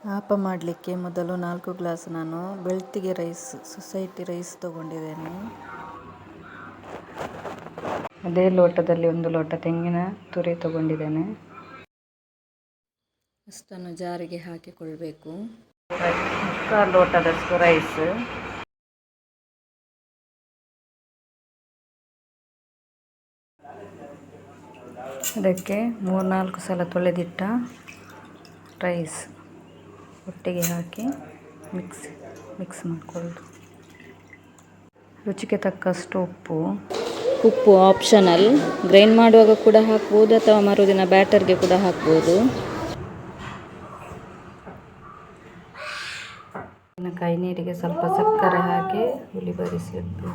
ಆಪ ಮಾಡಲಿಕ್ಕೆ ಮೊದಲು 4 ಗ್ಲಾಸ್ ನಾನು ಬೆಳ್ತಿಗೆ ರೈಸ್ ಸೊಸೈಟಿ ರೈಸ್ ತಗೊಂಡಿದ್ದೇನೆ. ಅದೇ ಲೋಟದಲ್ಲಿ 1 ಲೋಟ ತೆಂಗಿನ ತುರಿ ತಗೊಂಡಿದ್ದೇನೆ. ಅಷ್ಟನ್ನು ಜಾರಿಗೆ ಹಾಕಿಕೊಳ್ಬೇಕು. 1/4 ಲೋಟದಷ್ಟು ರೈಸ್, ಅದಕ್ಕೆ 3-4 ಸಲ ತೊಳೆದಿಟ್ಟ ರೈಸ್ ಒಟ್ಟಿಗೆ ಹಾಕಿ ಮಿಕ್ಸ್ ಮಾಡಿಕೊಳ್ಳೋದು. ರುಚಿಗೆ ತಕ್ಕಷ್ಟು ಉಪ್ಪು ಆಪ್ಷನಲ್, ಗ್ರೈಂಡ್ ಮಾಡುವಾಗ ಕೂಡ ಹಾಕ್ಬೋದು ಅಥವಾ ಮರುದಿನ ಬ್ಯಾಟರ್ಗೆ ಕೂಡ ಹಾಕ್ಬೋದು. ಕೈ ನೀರಿಗೆ ಸ್ವಲ್ಪ ಸಕ್ಕರೆ ಹಾಕಿ ಹುಳಿ ಬರಿಸಿ ಇಡಬೇಕು.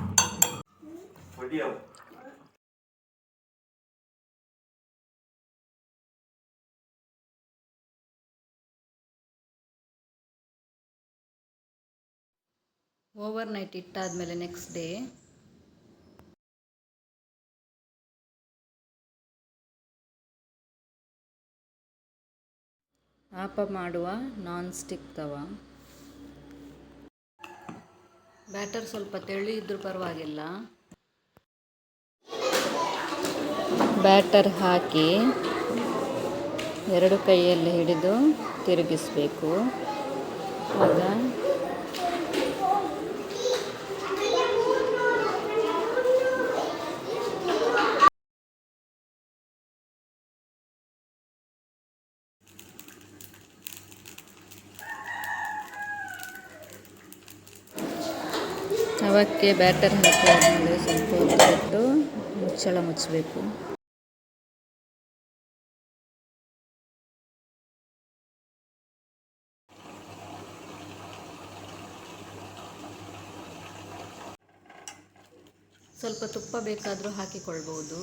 ಓವರ್ ನೈಟ್ ಇಟ್ಟಾದಮೇಲೆ ನೆಕ್ಸ್ಟ್ ಡೇ ಆಪ ಮಾಡುವ ನಾನ್ ಸ್ಟಿಕ್ ತವ. ಬ್ಯಾಟರ್ ಸ್ವಲ್ಪ ತೆಳು ಇದ್ರೂ ಪರವಾಗಿಲ್ಲ. ಬ್ಯಾಟರ್ ಹಾಕಿ 2 ಕೈಯಲ್ಲಿ ಹಿಡಿದು ತಿರುಗಿಸಬೇಕು. ಆಗ ಅವಕ್ಕೆ ಬ್ಯಾಟರ್ ಹಾಕಿ ಆದಮೇಲೆ ಸ್ವಲ್ಪ ಹೊತ್ತು ಬಿಟ್ಟು ಮುಚ್ಚಳ ಮುಚ್ಚಬೇಕು. ಸ್ವಲ್ಪ ತುಪ್ಪ ಬೇಕಾದರೂ ಹಾಕಿಕೊಳ್ಬೋದು.